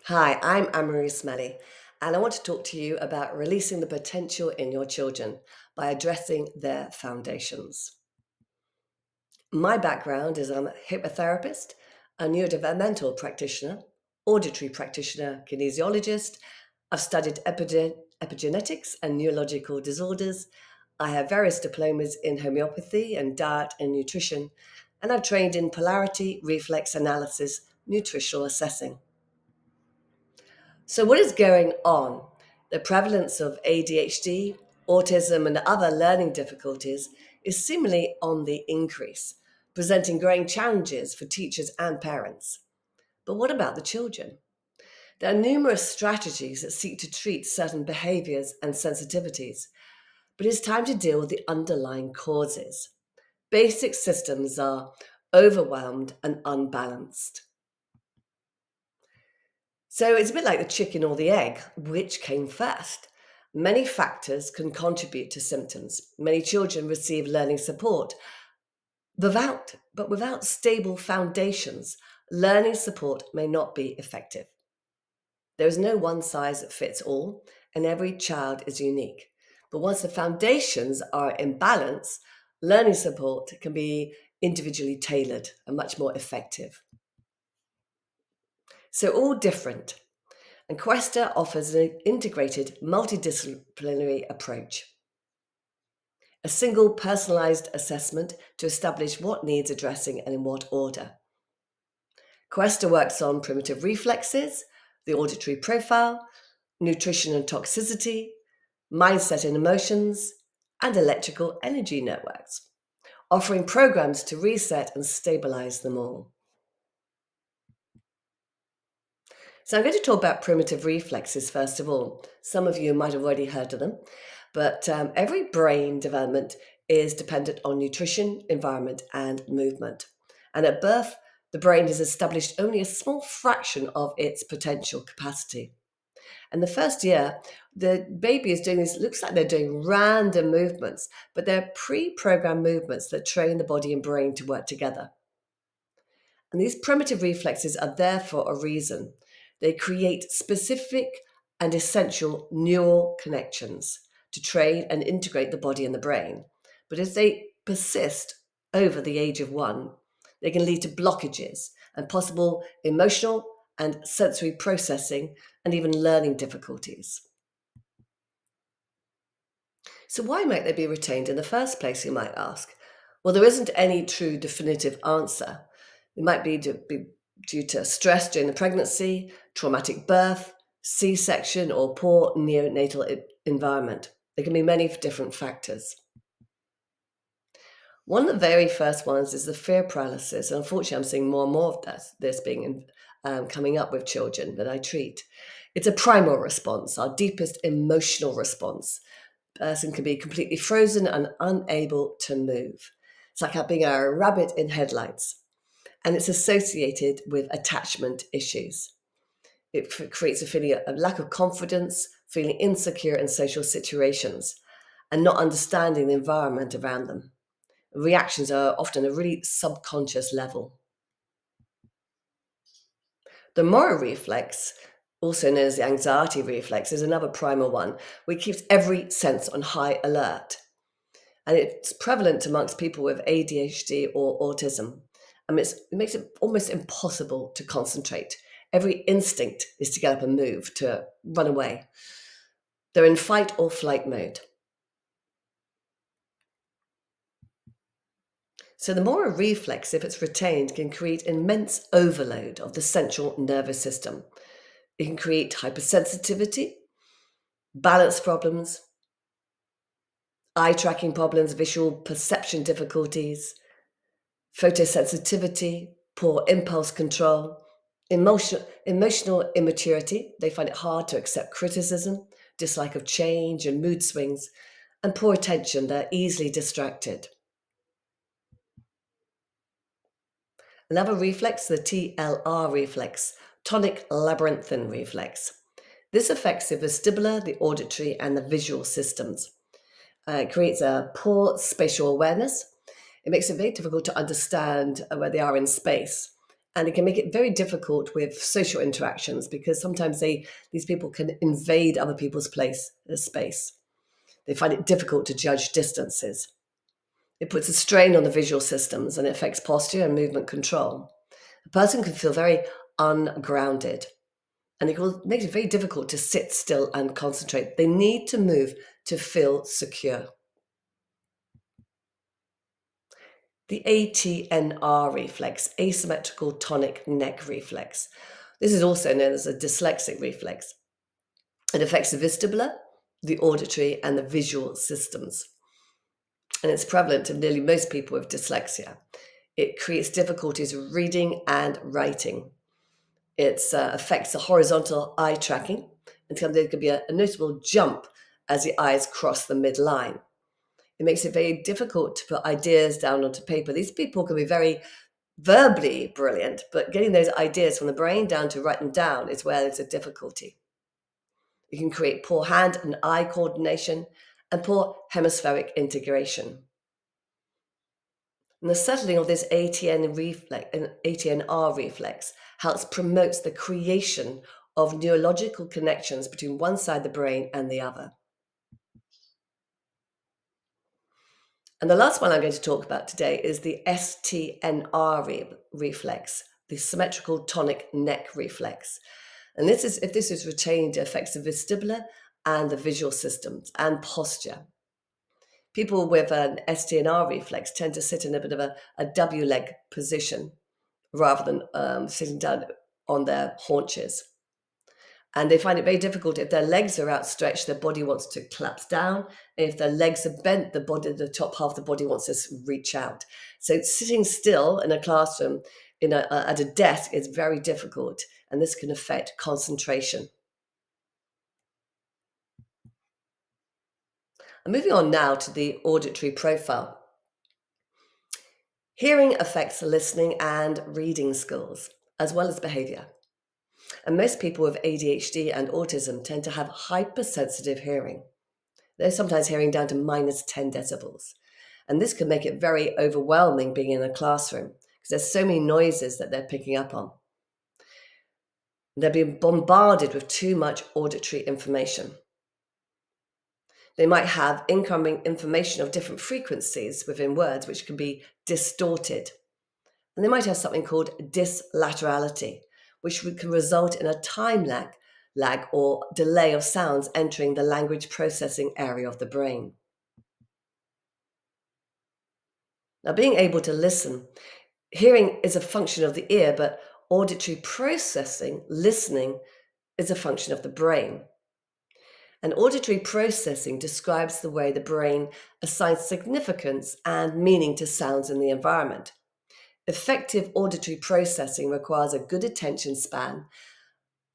Hi, I'm Anne-Marie Smelly, and I want to talk to you about releasing the potential in your children by addressing their foundations. My background is I'm a hypnotherapist, a neurodevelopmental practitioner, auditory practitioner, kinesiologist. I've studied epigenetics and neurological disorders. I have various diplomas in homeopathy and diet and nutrition, and I've trained in polarity, reflex analysis, nutritional assessing. So, what is going on? The prevalence of ADHD, autism, and other learning difficulties is seemingly on the increase, presenting growing challenges for teachers and parents. But what about the children? There are numerous strategies that seek to treat certain behaviors and sensitivities, but it's time to deal with the underlying causes. Basic systems are overwhelmed and unbalanced. So it's a bit like the chicken or the egg, which came first. Many factors can contribute to symptoms. Many children receive learning support, but without stable foundations, learning support may not be effective. There is no one size that fits all, and every child is unique. But once the foundations are in balance, learning support can be individually tailored and much more effective. So, all different. And Questa offers an integrated multidisciplinary approach, a single personalized assessment to establish what needs addressing and in what order. Questa works on primitive reflexes, the auditory profile, nutrition and toxicity, mindset and emotions, and electrical energy networks, offering programs to reset and stabilize them all. So I'm going to talk about primitive reflexes first of all. Some of you might have already heard of them, but every brain development is dependent on nutrition, environment, and movement. And at birth, the brain has established only a small fraction of its potential capacity. And the first year, the baby is doing this, looks like they're doing random movements, but they're pre programmed movements that train the body and brain to work together. And these primitive reflexes are there for a reason. They create specific and essential neural connections to train and integrate the body and the brain. But if they persist over the age of one, they can lead to blockages and possible emotional and sensory processing and even learning difficulties. So, why might they be retained in the first place, you might ask? Well, there isn't any true definitive answer. It might be due to stress during the pregnancy, traumatic birth, C section, or poor neonatal environment. There can be many different factors. One of the very first ones is the fear paralysis. And unfortunately, I'm seeing more and more of this being coming up with children that I treat. It's a primal response, our deepest emotional response. Person can be completely frozen and unable to move. It's like being a rabbit in headlights, and it's associated with attachment issues. It creates a feeling of lack of confidence, feeling insecure in social situations, and not understanding the environment around them. Reactions are often a really subconscious level. The Mora reflex, also known as the anxiety reflex, is another primal one, which keeps every sense on high alert. And it's prevalent amongst people with ADHD or autism. It makes it almost impossible to concentrate. Every instinct is to get up and move, to run away. They're in fight or flight mode. So the Mora reflex, if it's retained, can create immense overload of the central nervous system. It can create hypersensitivity, balance problems, eye tracking problems, visual perception difficulties, photosensitivity, poor impulse control, emotional immaturity. They find it hard to accept criticism, dislike of change and mood swings, and poor attention. They're easily distracted. Another reflex, the TLR reflex, tonic labyrinthine reflex. This affects the vestibular, the auditory, and the visual systems. It creates a poor spatial awareness. It makes it very difficult to understand where they are in space. And it can make it very difficult with social interactions because sometimes these people can invade other people's space. They find it difficult to judge distances. It puts a strain on the visual systems and it affects posture and movement control. A person can feel very ungrounded, and it makes it very difficult to sit still and concentrate. They need to move to feel secure. The ATNR reflex, asymmetrical tonic neck reflex. This is also known as a dyslexic reflex. It affects the vestibular, the auditory, and the visual systems. And it's prevalent in nearly most people with dyslexia. It creates difficulties reading and writing. It affects the horizontal eye tracking, and there could be a noticeable jump as the eyes cross the midline. It makes it very difficult to put ideas down onto paper. These people can be very verbally brilliant, but getting those ideas from the brain down to write them down is where there's a difficulty. It can create poor hand and eye coordination and poor hemispheric integration. And the settling of this ATNR reflex helps promote the creation of neurological connections between one side of the brain and the other. And the last one I'm going to talk about today is the STNR reflex, the symmetrical tonic neck reflex. And if this is retained, it affects the vestibular and the visual systems and posture. People with an STNR reflex tend to sit in a bit of a W leg position rather than sitting down on their haunches. And they find it very difficult. If their legs are outstretched, their body wants to collapse down. And if their legs are bent, the top half of the body wants to reach out. So sitting still in a classroom at a desk is very difficult, and this can affect concentration. I'm moving on now to the auditory profile. Hearing affects listening and reading skills, as well as behavior. And most people with ADHD and autism tend to have hypersensitive hearing. They're sometimes hearing down to minus 10 decibels. And this can make it very overwhelming being in a classroom because there's so many noises that they're picking up on. They're being bombarded with too much auditory information. They might have incoming information of different frequencies within words, which can be distorted. And they might have something called dyslaterality, which can result in a time lag or delay of sounds entering the language processing area of the brain. Now, being able to listen, hearing is a function of the ear, but auditory processing, listening, is a function of the brain. And auditory processing describes the way the brain assigns significance and meaning to sounds in the environment. Effective auditory processing requires a good attention span,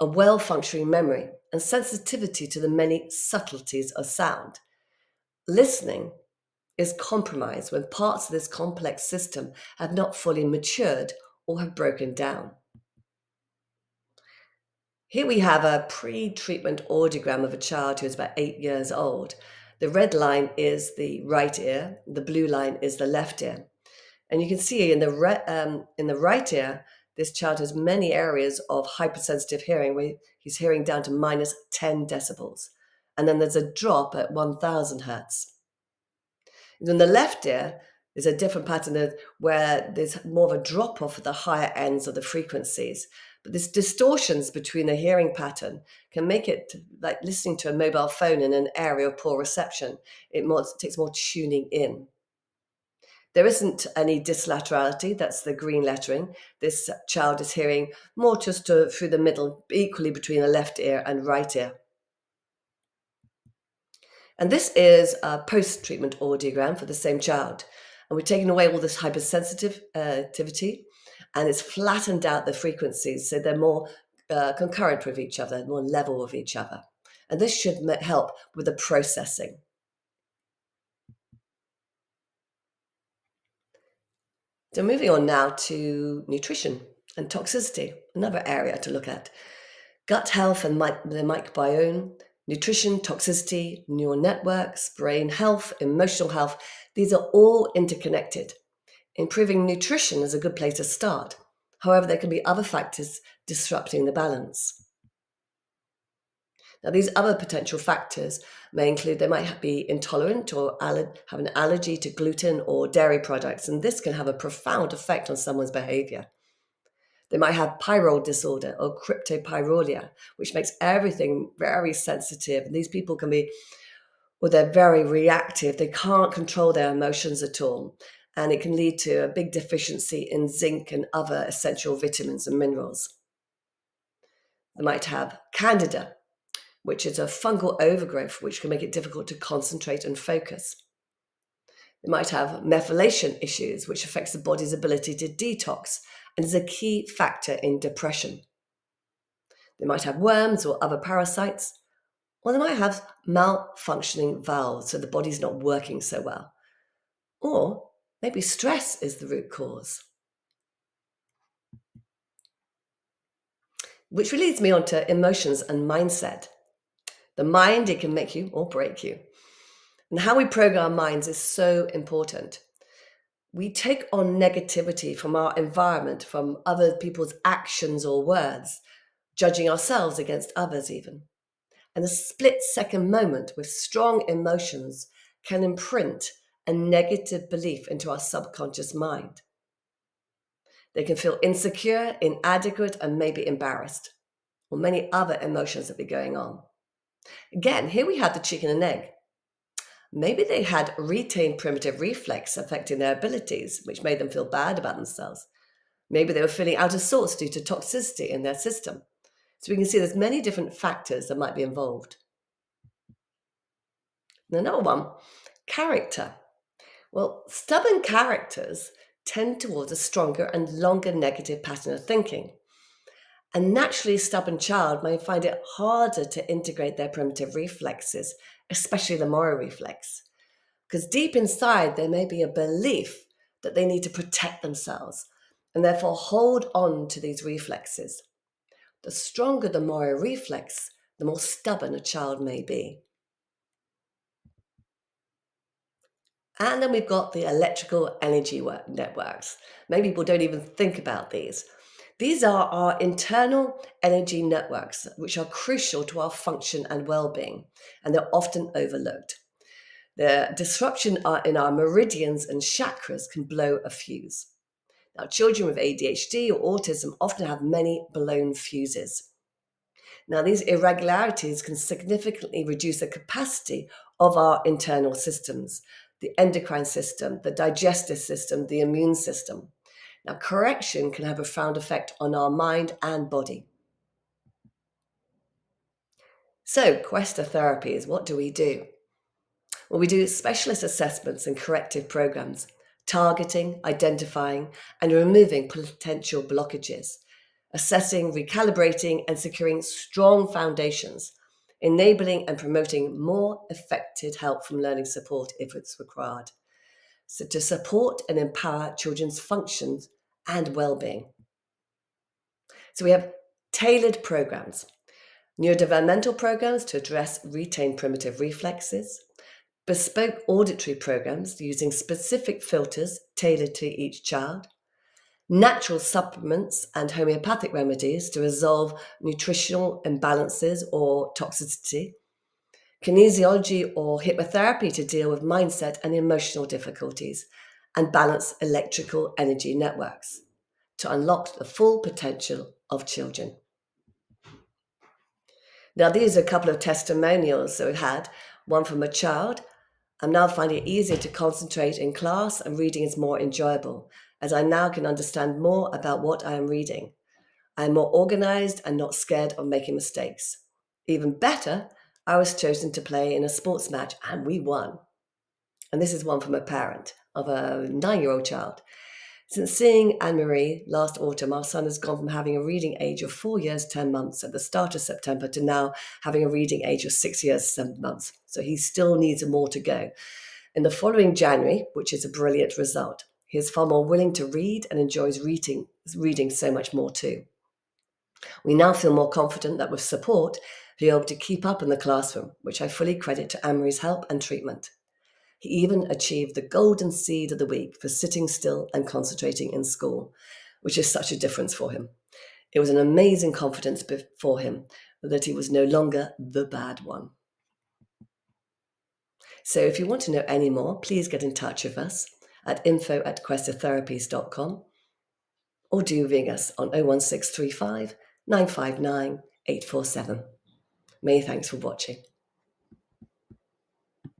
a well-functioning memory, and sensitivity to the many subtleties of sound. Listening is compromised when parts of this complex system have not fully matured or have broken down. Here we have a pre-treatment audiogram of a child who is about 8 years old. The red line is the right ear, the blue line is the left ear. And you can see in the right ear, this child has many areas of hypersensitive hearing where he's hearing down to minus 10 decibels. And then there's a drop at 1000 hertz. And in the left ear, there's a different pattern where there's more of a drop off at the higher ends of the frequencies. But this distortions between the hearing pattern can make it like listening to a mobile phone in an area of poor reception. It takes more tuning in. There isn't any dyslaterality, that's the green lettering. This child is hearing more just through the middle, equally between the left ear and right ear. And this is a post-treatment audiogram for the same child. And we've taken away all this hypersensitivity, and it's flattened out the frequencies so they're more concurrent with each other, more level with each other. And this should help with the processing. So moving on now to nutrition and toxicity, another area to look at. Gut health and the microbiome, nutrition, toxicity, neural networks, brain health, emotional health, these are all interconnected. Improving nutrition is a good place to start. However, there can be other factors disrupting the balance. Now, these other potential factors may include they might be intolerant or have an allergy to gluten or dairy products, and this can have a profound effect on someone's behavior. They might have pyrrole disorder or cryptopyrrolia, which makes everything very sensitive. And these people can be, well, they're very reactive. They can't control their emotions at all. And it can lead to a big deficiency in zinc and other essential vitamins and minerals. They might have candida, which is a fungal overgrowth, which can make it difficult to concentrate and focus. They might have methylation issues, which affects the body's ability to detox and is a key factor in depression. They might have worms or other parasites, or they might have malfunctioning valves, so the body's not working so well. Or maybe stress is the root cause. Which really leads me on to emotions and mindset. The mind, it can make you or break you. And how we program our minds is so important. We take on negativity from our environment, from other people's actions or words, judging ourselves against others even. And a split-second moment with strong emotions can imprint a negative belief into our subconscious mind. They can feel insecure, inadequate, and maybe embarrassed, or many other emotions that be going on. Again, here we have the chicken and egg. Maybe they had retained primitive reflex affecting their abilities, which made them feel bad about themselves. Maybe they were feeling out of sorts due to toxicity in their system. So we can see there's many different factors that might be involved. And another one, character. Well, stubborn characters tend towards a stronger and longer negative pattern of thinking. A naturally stubborn child may find it harder to integrate their primitive reflexes, especially the moral reflex, because deep inside there may be a belief that they need to protect themselves and therefore hold on to these reflexes. The stronger the moral reflex, the more stubborn a child may be. And then we've got the electrical energy networks. Many people don't even think about these. These are our internal energy networks, which are crucial to our function and well-being, and they're often overlooked. The disruption in our meridians and chakras can blow a fuse. Now, children with ADHD or autism often have many blown fuses. Now, these irregularities can significantly reduce the capacity of our internal systems, the endocrine system, the digestive system, the immune system. Now, correction can have a profound effect on our mind and body. So, Questa therapies, what do we do? Well, we do specialist assessments and corrective programs, targeting, identifying, and removing potential blockages, assessing, recalibrating, and securing strong foundations, enabling and promoting more effective help from learning support if it's required. So to support and empower children's functions and well-being. So we have tailored programs, neurodevelopmental programs to address retained primitive reflexes, bespoke auditory programs using specific filters tailored to each child, natural supplements and homeopathic remedies to resolve nutritional imbalances or toxicity, kinesiology or hypnotherapy to deal with mindset and emotional difficulties, and balance electrical energy networks to unlock the full potential of children. Now, these are a couple of testimonials that we've had, one from a child. I'm now finding it easier to concentrate in class and reading is more enjoyable, as I now can understand more about what I am reading. I am more organized and not scared of making mistakes. Even better, I was chosen to play in a sports match and we won. And this is one from a parent of a 9-year-old child. Since seeing Anne-Marie last autumn, our son has gone from having a reading age of 4 years, 10 months at the start of September to now having a reading age of 6 years, 7 months. So he still needs more to go. In the following January, which is a brilliant result, he is far more willing to read and enjoys reading so much more too. We now feel more confident that with support, he'll be able to keep up in the classroom, which I fully credit to Anne-Marie's help and treatment. He even achieved the golden seed of the week for sitting still and concentrating in school, which is such a difference for him. It was an amazing confidence for him that he was no longer the bad one. So if you want to know any more, please get in touch with us at info@questatherapies.com or do ring us on 01635 959 847. Many thanks for watching.